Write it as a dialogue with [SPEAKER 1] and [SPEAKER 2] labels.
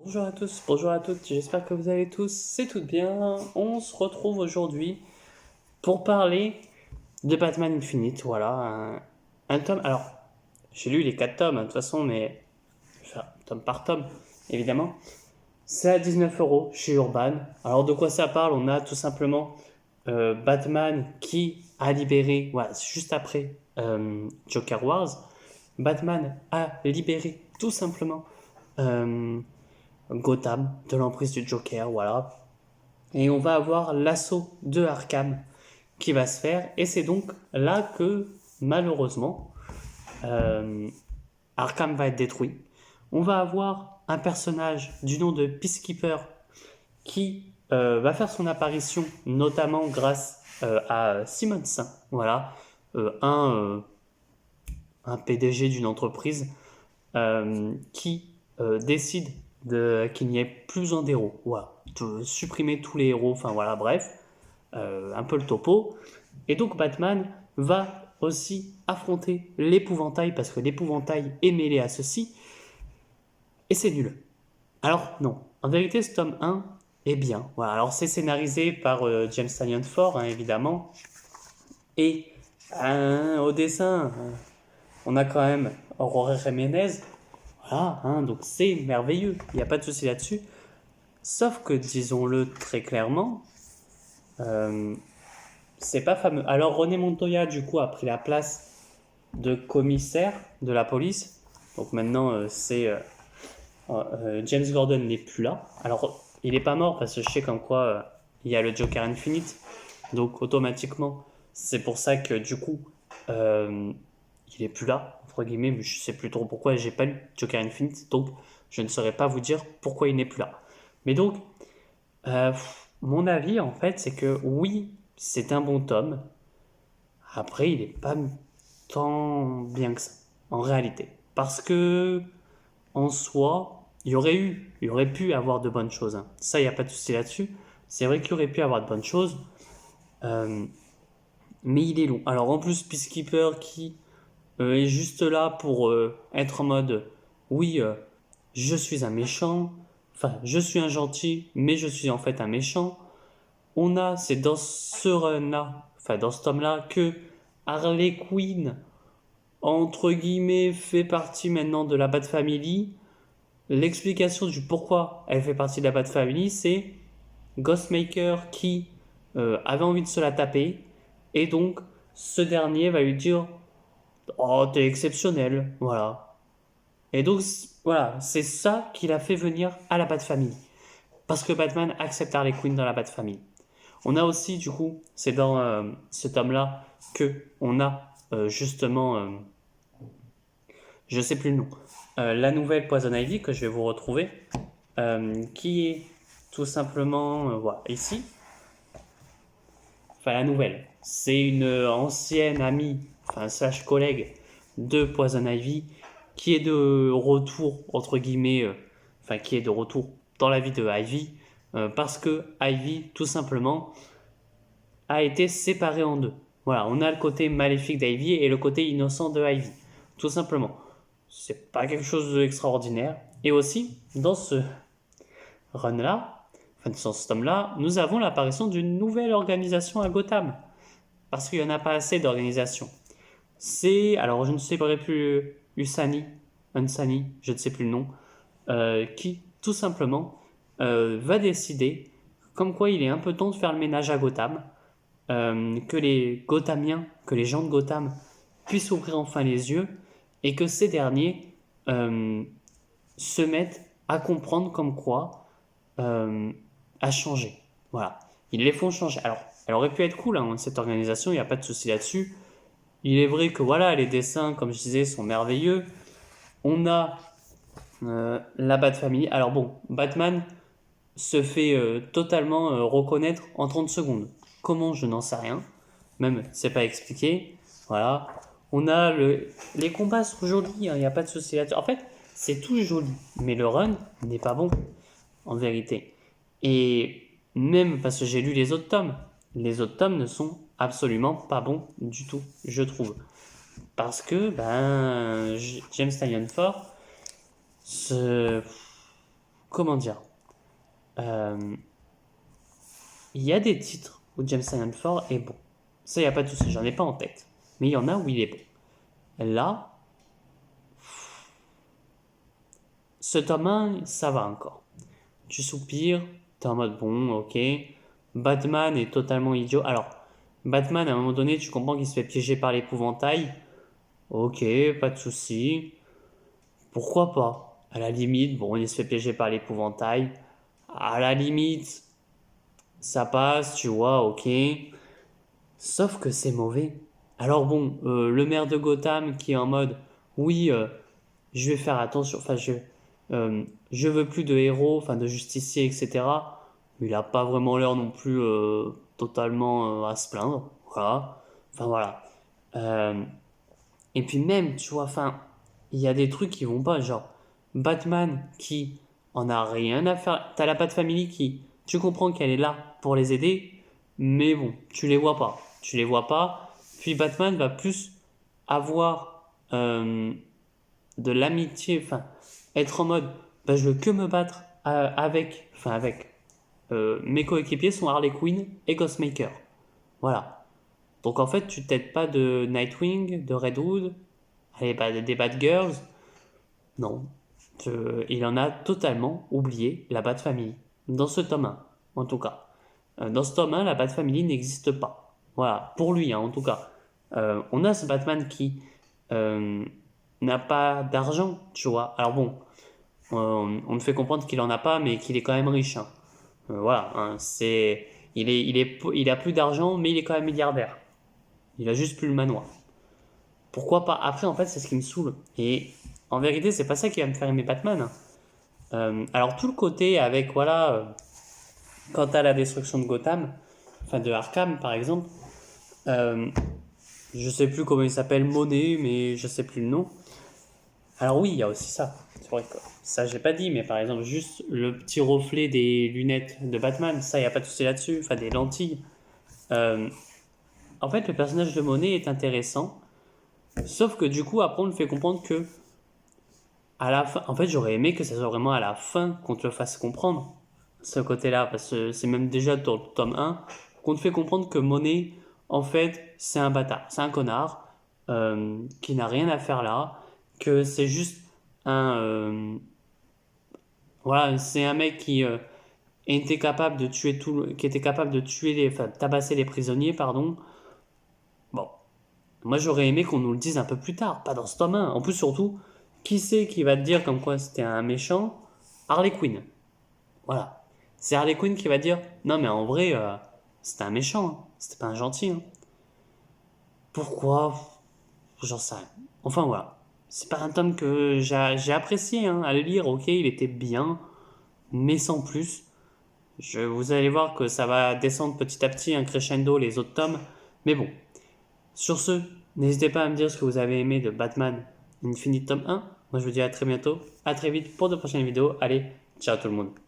[SPEAKER 1] Bonjour à tous, bonjour à toutes, j'espère que vous allez tous, c'est tout bien. On se retrouve aujourd'hui pour parler de Batman Infinite, voilà, un tome. Alors, j'ai lu les 4 tomes, de toute façon, mais enfin, tome par tome, évidemment. C'est à 19 € chez Urban. Alors, de quoi ça parle? On a tout simplement Batman qui a libéré, voilà, c'est juste après Joker Wars. Batman a libéré tout simplement euh, Gotham de l'emprise du Joker, voilà. Et on va avoir l'assaut de Arkham qui va se faire. Et c'est donc là que, malheureusement, euh, Arkham va être détruit. On va avoir un personnage du nom de Peacekeeper qui va faire son apparition, notamment grâce à Simonson, voilà, euh, un, euh, un PDG d'une entreprise qui décide qu'il n'y ait plus besoin d'héros. Voilà, de supprimer tous les héros, enfin voilà, bref, un peu le topo. Et donc Batman va aussi affronter l'épouvantail, parce que l'épouvantail est mêlé à ceci, et c'est nul. Alors non, en vérité ce tome 1 est bien. Voilà, alors c'est scénarisé par James Tynion Ford, hein, évidemment, et au dessin, on a quand même Aurora Jiménez. Voilà, hein, donc c'est merveilleux, il n'y a pas de souci là-dessus. Sauf que, disons-le très clairement, euh, c'est pas fameux. Alors René Montoya, du coup, a pris la place de commissaire de la police. Donc maintenant, James Gordon n'est plus là. Alors, il n'est pas mort parce que je sais comme quoi il y a le Joker Infinite. Donc automatiquement, c'est pour ça que du coup, euh, il est plus là, entre guillemets, mais je sais plus trop pourquoi, j'ai pas lu Joker Infinite, donc je ne saurais pas vous dire pourquoi il n'est plus là. Mais donc, euh, mon avis en fait, c'est que oui, c'est un bon tome. Après, il n'est pas tant bien que ça, en réalité. Parce que, en soi, il aurait pu avoir de bonnes choses, hein. Ça, il n'y a pas de souci là-dessus. C'est vrai qu'il aurait pu avoir de bonnes choses. Euh, mais il est long. Alors en plus, Peacekeeper qui est juste là pour être en mode oui, je suis un méchant, enfin je suis un gentil, mais je suis en fait un méchant. C'est dans ce run-là, enfin dans ce tome-là, que Harley Quinn, entre guillemets, fait partie maintenant de la Bat Family. L'explication du pourquoi elle fait partie de la Bat Family, c'est Ghostmaker qui avait envie de se la taper, et donc ce dernier va lui dire oh, t'es exceptionnel, voilà. Et donc, voilà, c'est ça qui l'a fait venir à la Bat Family. Parce que Batman accepte Harley Quinn dans la Bat Family. On a aussi, du coup, c'est dans ce tome-là que on a justement, je sais plus le nom, la nouvelle Poison Ivy que je vais vous retrouver, qui est tout simplement, voilà, ici. Enfin, la nouvelle. C'est une ancienne amie, enfin, slash collègue de Poison Ivy, qui est de retour, entre guillemets, enfin, qui est de retour dans la vie de Ivy, parce que Ivy, tout simplement, a été séparée en deux. Voilà, on a le côté maléfique d'Ivy et le côté innocent de Ivy, tout simplement. C'est pas quelque chose d'extraordinaire. Et aussi, dans ce run-là, enfin, dans ce tome-là, nous avons l'apparition d'une nouvelle organisation à Gotham parce qu'il n'y en a pas assez d'organisations. Alors je ne sais plus, Unsani, je ne sais plus le nom, qui tout simplement va décider comme quoi il est un peu temps de faire le ménage à Gotham, que les Gothamiens, que les gens de Gotham puissent ouvrir enfin les yeux et que ces derniers euh, se mettent à comprendre comme quoi à changer. Voilà, ils les font changer. Alors, elle aurait pu être cool, hein, cette organisation, il n'y a pas de souci là-dessus. Il est vrai que voilà, les dessins, comme je disais, sont merveilleux. On a la Bat Family. Alors bon, Batman se fait totalement reconnaître en 30 secondes. Comment, je n'en sais rien. Même, c'est pas expliqué. Voilà. On a les combats sont jolis, hein, il n'y a pas de souci là-dessus. En fait, c'est tout joli, mais le run n'est pas bon, en vérité. Et même parce que j'ai lu les autres tomes ne sont absolument pas bons du tout, je trouve. Parce que James Tynion Ford, comment dire, il y a des titres où James Tynion Ford est bon. Ça, il n'y a pas de souci, j'en ai pas en tête. Mais il y en a où il est bon. Là, ce tome 1, ça va encore. Tu soupires, t'es en mode bon, ok. Batman est totalement idiot. Alors, Batman, à un moment donné, tu comprends qu'il se fait piéger par l'épouvantail. Ok, pas de souci. Pourquoi pas? À la limite, bon, il se fait piéger par l'épouvantail. À la limite, ça passe, tu vois, ok. Sauf que c'est mauvais. Alors bon, le maire de Gotham qui est en mode, oui, je vais faire attention, enfin, je veux plus de héros, enfin, de justiciers, etc. Il a pas vraiment l'air non plus totalement à se plaindre, voilà. Enfin, voilà. Euh, et puis même, tu vois, enfin, il y a des trucs qui vont pas, genre Batman qui en a rien à faire. T'as la Bat Family qui, tu comprends qu'elle est là pour les aider, mais bon, tu les vois pas. Tu les vois pas. Puis Batman va plus avoir de l'amitié, enfin, être en mode, bah, je veux que me battre avec mes coéquipiers sont Harley Quinn et Ghostmaker. Voilà. Donc en fait, tu t'aides pas de Nightwing, de Redwood, allez, bah, des Bad Girls. Non. Il en a totalement oublié la Bat Family. Dans ce tome 1, en tout cas. Dans ce tome 1, la Bat Family n'existe pas. Voilà, pour lui, hein, en tout cas. On a ce Batman qui euh, n'a pas d'argent, tu vois. Alors bon, on me fait comprendre qu'il en a pas, mais qu'il est quand même riche, hein. Voilà, hein, il a plus d'argent, mais il est quand même milliardaire. Il a juste plus le manoir. Pourquoi pas? Après, en fait, c'est ce qui me saoule. Et en vérité, c'est pas ça qui va me faire aimer Batman, hein. Alors, tout le côté avec, voilà, quant à la destruction de Gotham, enfin de Arkham par exemple, euh, je sais plus comment il s'appelle, Monet, mais je sais plus le nom. Alors, oui, il y a aussi ça. C'est vrai que ça, j'ai pas dit, mais par exemple, juste le petit reflet des lunettes de Batman, ça, il n'y a pas de souci là-dessus, enfin des lentilles. Euh, En fait, le personnage de Monet est intéressant, sauf que du coup, après, on le fait comprendre que à la fin, en fait, j'aurais aimé que ça soit vraiment à la fin qu'on te le fasse comprendre, ce côté-là, parce que c'est même déjà dans le tome 1 qu'on te fait comprendre que Monet, en fait, c'est un bâtard, c'est un connard, qui n'a rien à faire là, que c'est juste un, voilà, c'est un mec qui était capable de tuer qui était capable de tuer enfin, tabasser les prisonniers, pardon. Bon, moi j'aurais aimé qu'on nous le dise un peu plus tard, pas dans ce tome 1. En plus, surtout, qui c'est qui va te dire comme quoi c'était un méchant? Harley Quinn. Voilà. C'est Harley Quinn qui va dire non, mais en vrai, c'était un méchant, hein. C'était pas un gentil, hein. Pourquoi? J'en sais rien. Enfin voilà. C'est pas un tome que j'ai apprécié, hein, à le lire. Ok, il était bien, mais sans plus. Vous allez voir que ça va descendre petit à petit, un crescendo, les autres tomes. Mais bon, sur ce, n'hésitez pas à me dire ce que vous avez aimé de Batman Infinite tome 1. Moi je vous dis à très bientôt, à très vite pour de prochaines vidéos. Allez, ciao tout le monde.